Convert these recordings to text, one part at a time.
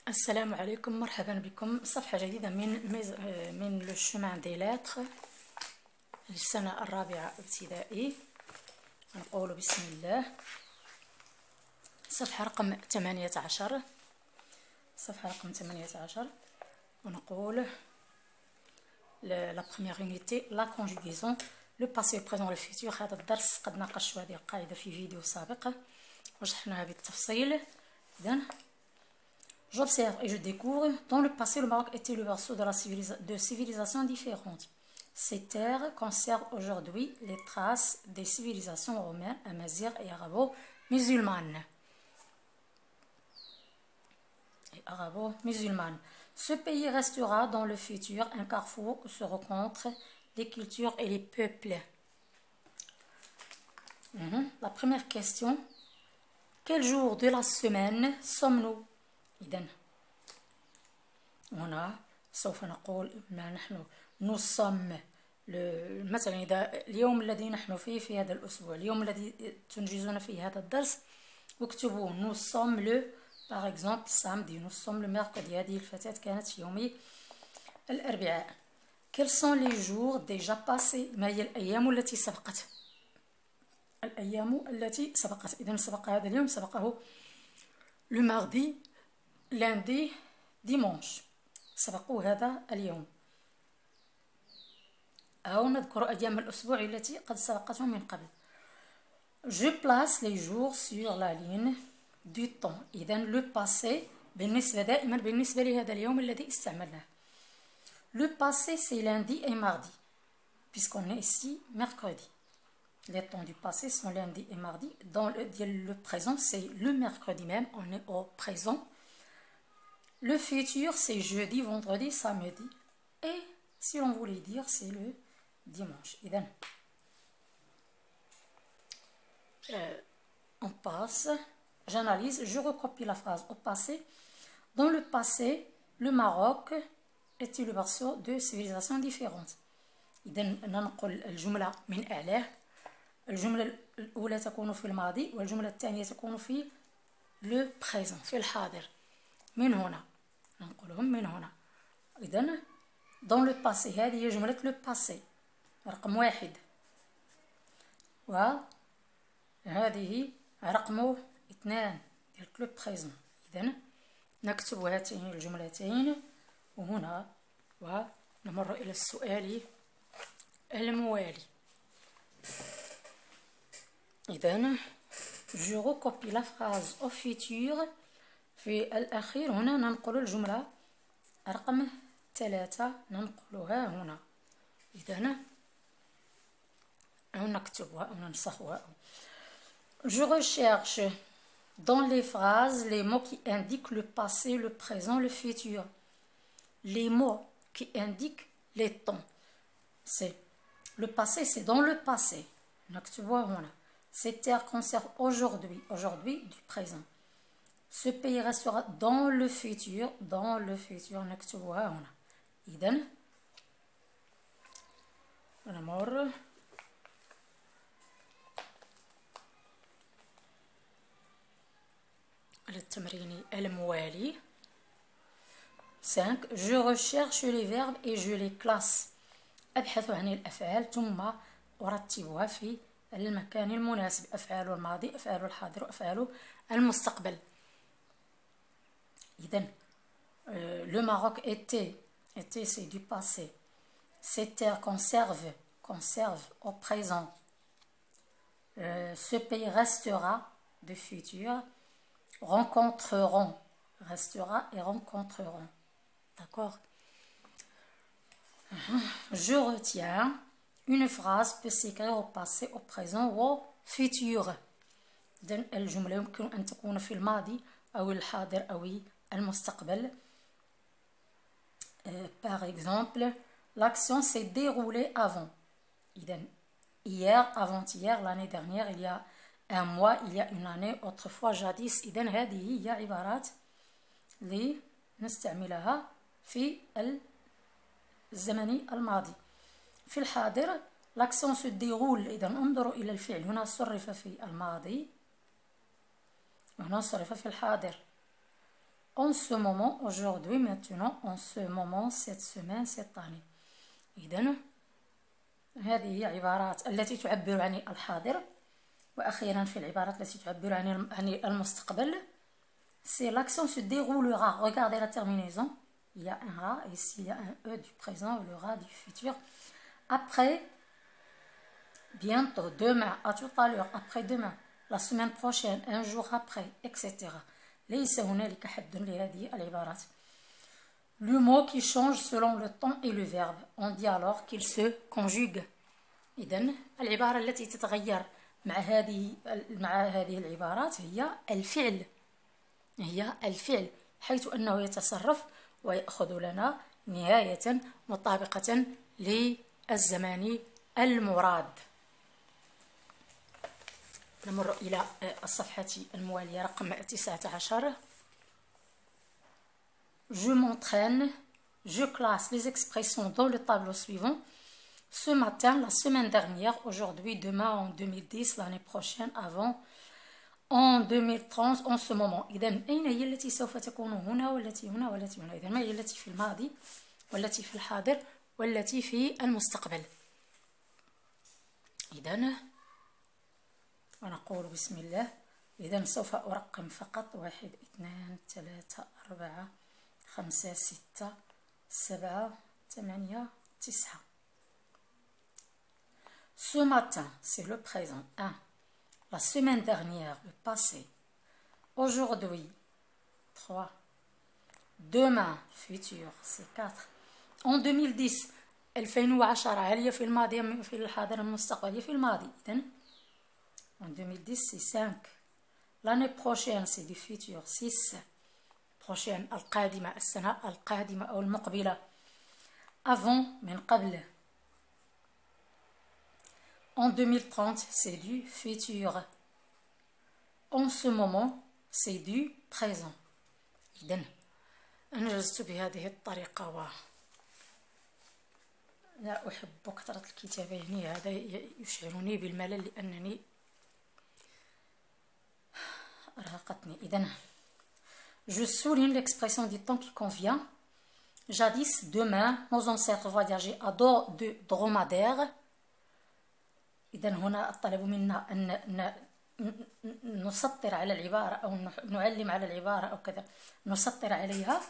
السلام عليكم، مرحبا بكم. صفحة جديدة من لو شومان دي لاتر للسنة الرابعة ابتدائي. نقول بسم الله. صفحة رقم 18. صفحة رقم 18 ونقول لا بروميير يونيتي لا كونجوغيزون لو باسي بريزون لو فيتور. هذا الدرس قد ناقشت هذه القاعدة في فيديو سابق وشرحناها بالتفصيل. إذن j'observe et je découvre. Dans le passé, le Maroc était le berceau de civilisations différentes. Ces terres conservent aujourd'hui les traces des civilisations romaines, amazighes et arabo-musulmanes. Ce pays restera dans le futur un carrefour où se rencontrent les cultures et les peuples. La première question. Quel jour de la semaine sommes-nous؟ إذن هنا سوف نقول ما نحن نصم مثلا إذا اليوم الذي نحن فيه في هذا الأسبوع، اليوم الذي تنجزون فيه هذا الدرس، واكتبوا نصم لو باغ اكزومبل سامدي، نصم لو ميركودي. هذه الفتاة كانت في يوم الأربعاء. Quels sont les jours déjà passés؟ ما هي الأيام التي سبقت؟ الأيام التي سبقت. إذن سبق هذا اليوم، سبقه لو ماردي، lundi, dimanche. سبقوا هذا اليوم. أو نذكر أيام الأسبوع التي قد سبقتهم من قبل. Je place les jours sur la ligne du temps. إذن le passé دائما بالنسبة لهذا اليوم الذي استعملناه. Le passé c'est lundi et mardi puisqu'on est ici mercredi. Les temps du passé sont lundi et mardi. Dans le présent c'est le mercredi même, on est au présent. Le futur, c'est jeudi, vendredi, samedi. Et si on voulait dire, c'est le dimanche. On passe. J'analyse. Je recopie la phrase au passé. Dans le passé, le Maroc était le berceau de civilisations différentes. إذا ننقل الجملة من أعلاه. الجملة الأولى تكون في الماضي والجملة الثانية تكون في le présent، في الحاضر. من هنا ننقلهم من هنا. إذن dans le passé، هذه هي جملة le passé رقم 1، وهذه رقم 2 ديال le présent. إذن نكتب هاتين الجملتين وهنا ونمر إلى السؤال الموالي. إذن je recopie la phrase au futur. في الأخير هنا ننقل الجملة رقم 3 ننقلها هنا. إذن نكتبها أو ننسخها. Je recherche dans les phrases les mots qui indiquent le passé, le présent, le futur. Les mots qui indiquent les temps. C'est le passé, c'est dans le passé. نكتبها هنا. Ces terres conservent aujourd'hui du présent. Ce pays restera dans le futur. نكتبها هنا. إذن نمر للتمرين الموالي. 5. Je recherche les verbes et je les classe. أبحث عن الأفعال ثم أرتبها في المكان المناسب. أفعال الماضي، أفعال الحاضر، وأفعال المستقبل. إذن le Maroc était c'est du passé. Ces terres conserve au présent. Ce pays restera de futur. Rencontreront, restera et rencontreront. D'accord? Je retiens. Une phrase peut s'écrire au passé, au présent ou au futur. إذن الجملة يمكن أن تكون في الماضي أو الحاضر أو المستقبل. Par exemple, l'action s'est déroulée avant. Hier, avant-hier, l'année dernière, il y a un mois, il y a une année, autrefois, jadis. إذن هذه هي عبارات اللي نستعملها في الزمن الماضي. في الحاضر l'action se déroule. إذن انظروا إلى الفعل هنا صرف في الماضي وهنا صرف في الحاضر. en ce moment, aujourd'hui, maintenant, en ce moment, cette semaine, cette année. إذن هذه هي عبارات التي تعبر عن الحاضر. وأخيرا في العبارات التي تعبر عن المستقبل. C'est l'action se déroulera. Regardez la terminaison. Il y a un ra, et ici il y a un e du présent, le ra du futur. Après, bientôt, demain, à tout à l'heure, après-demain, la semaine prochaine, un jour après, etc. ليس هنالك حد لهذه العبارات. Le mot qui change selon le temps et le verbe. On dit alors qu'il se conjugue. إذن العبارة التي تتغير مع هذه العبارات هي الفعل حيث أنه يتصرف ويأخذ لنا نهاية مطابقة للزمان المراد. نمر إلى الصفحة الموالية رقم 19. Je m'entraîne, je classe les expressions dans le tableau suivant. Ce matin, la semaine dernière, aujourd'hui, demain, en 2010, l'année prochaine, avant, en 2030, en ce moment. إذن أين هي التي سوف تكون هنا والتي هنا والتي هنا؟ إذن ما هي التي في الماضي والتي في الحاضر والتي في المستقبل؟ إذن ونقول بسم الله. إذن سوف أرقم فقط 1 2 3 4 5 6 7 8 9. Ce matin, c'est le présent. 1. La semaine dernière, le passé. Aujourd'hui, 3. Demain, futur, c'est 4. En 2010, 2010 هل هي في الماضي أم في الحاضر المستقبل؟ هي في الماضي. إذن en 2010 c'est 5. L'année prochaine c'est du futur 6. prochaine القادمة، السنة القادمة أو المقبلة. avant من قبل. En 2030, c'est du futur. En ce moment, c'est du présent. إذن أنجزت بهذه الطريقة لا أحب كثرة الكتابة، يعني هذا يشعرني بالملل لأنني أرهقتني. إذن je souligne l'expression du temps qui convient. Jadis, demain, nos ancêtres voyageaient à dos de dromadaire. إذا هنا الطلب منا أن نسطر على العبارة أو نعلم على العبارة أو كذا، نسطر عليها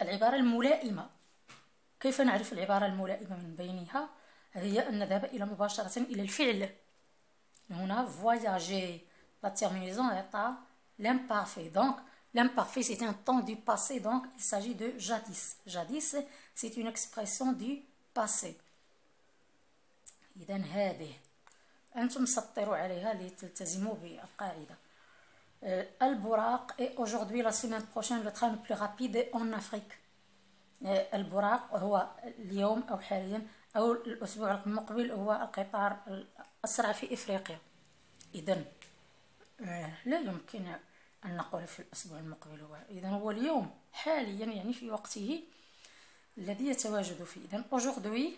العبارة الملائمة. كيف نعرف العبارة الملائمة من بينها؟ هي أن نذهب مباشرة إلى الفعل. هنا voyager, la terminaison est à l'imparfait. Donc l'imparfait c'est un temps du passé, donc il s'agit de jadis. Jadis c'est une expression du passé. إذا هذه أنتم سطروا عليها لتلتزموا بالقاعدة. البراق et aujourd'hui la semaine prochaine le train le plus rapide en Afrique. البراق هو اليوم أو حاليا أو الأسبوع المقبل هو القطار الأسرع في إفريقيا. إذن لا يمكن أن نقول في الأسبوع المقبل هو، إذن هو اليوم حاليا، يعني في وقته الذي يتواجد فيه. إذن aujourd'hui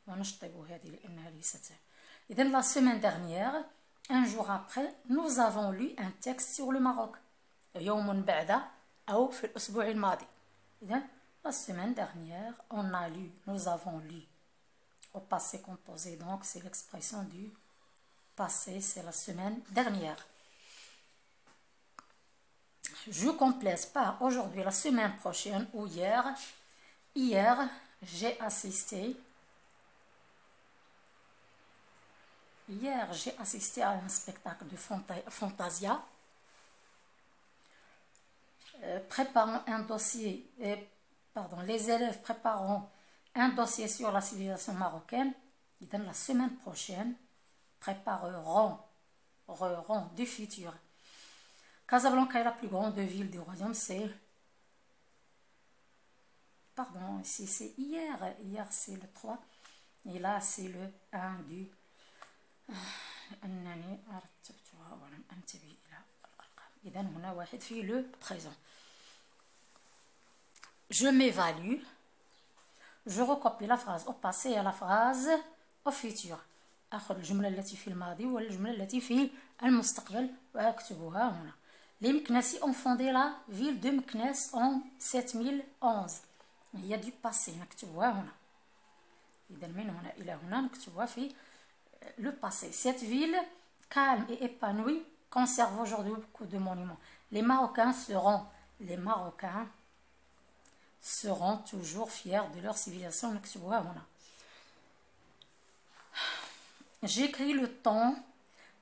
ونشطب هذه لأنها ليست. إذن la semaine dernière, un jour après, nous avons lu un texte sur le Maroc. يوم بعد أو في الأسبوع الماضي. إذن la semaine dernière, on a lu, nous avons lu. Au passé composé, donc c'est l'expression du passé, c'est la semaine dernière. Je complète par aujourd'hui, la semaine prochaine ou hier. Hier, j'ai assisté. Hier, j'ai assisté à un spectacle de Fantasia. Les élèves prépareront un dossier sur la civilisation marocaine. Et dans la semaine prochaine, prépareront du futur. Casablanca est la plus grande ville du royaume, c'est... Pardon, ici c'est hier. Hier c'est le 3. Et là c'est le 1 du... أنني رتبتها ولم أنتبه إلى الأرقام. إذا هنا واحد في لو بريزون. Je m'évalue. Je recopie la phrase au passé et la phrase au futur. أخذ الجملة التي في الماضي والجملة التي في المستقبل وأكتبها هنا. Les Meknessi ont fondé la ville de Meknès en 7011. Il y a du passé نكتبوها هنا. إذا من هنا إلى هنا نكتبوها في le passé. Cette ville calme et épanouie conserve aujourd'hui beaucoup de monuments. Les Marocains seront toujours fiers de leur civilisation نكتبوها هنا. J'écris le temps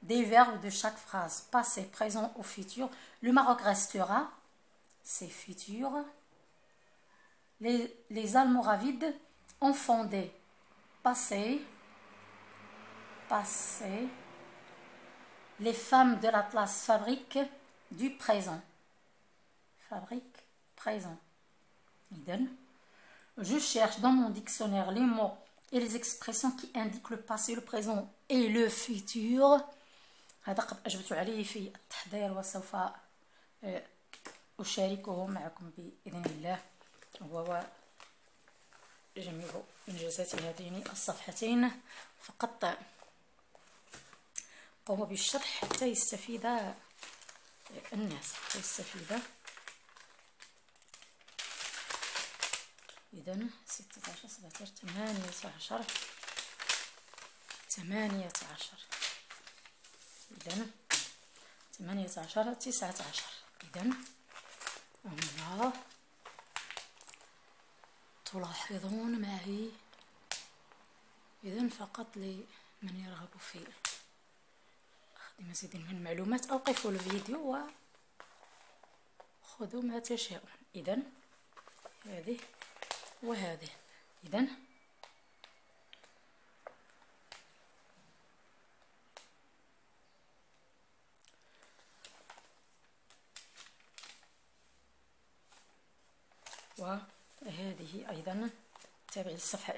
des verbes de chaque phrase, passé, présent ou futur. Le Maroc restera, c'est futur. Les Almoravides ont fondé, passé. Les femmes de l'Atlas fabriquent du présent. Fabrique, présent. Je cherche dans mon dictionnaire les mots et les expressions qui indiquent le passé, le présent et le futur. هذا قد أجبت عليه في التحضير وسوف أشاركه معكم بإذن الله. وهو جميع إنجازات هاتين الصفحتين، فقط قوم بالشرح حتى يستفيد الناس، حتى يستفيد. إذن 16 17 18 18 إذن 18 19. إذن هنا تلاحظون معي. إذن فقط لمن يرغب في أخذ مزيد من المعلومات أوقفوا الفيديو وخذوا ما تشاءون. إذن هذه وهذه. إذن وهذه أيضا تابع الصفحة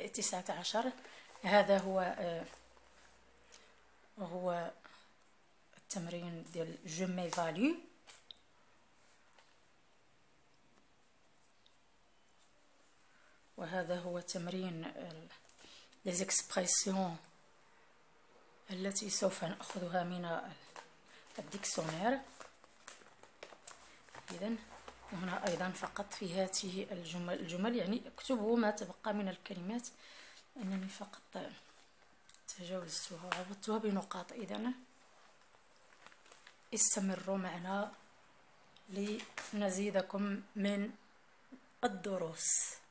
19. هذا هو التمرين ديال je m'évalue. وهذا هو تمرين les expressions التي سوف نأخذها من الديكسيونير. إذن هنا أيضا فقط في هذه الجمل يعني اكتبوا ما تبقى من الكلمات، أنني فقط تجاوزتها وعوضتها بنقاط. إذن استمروا معنا لنزيدكم من الدروس.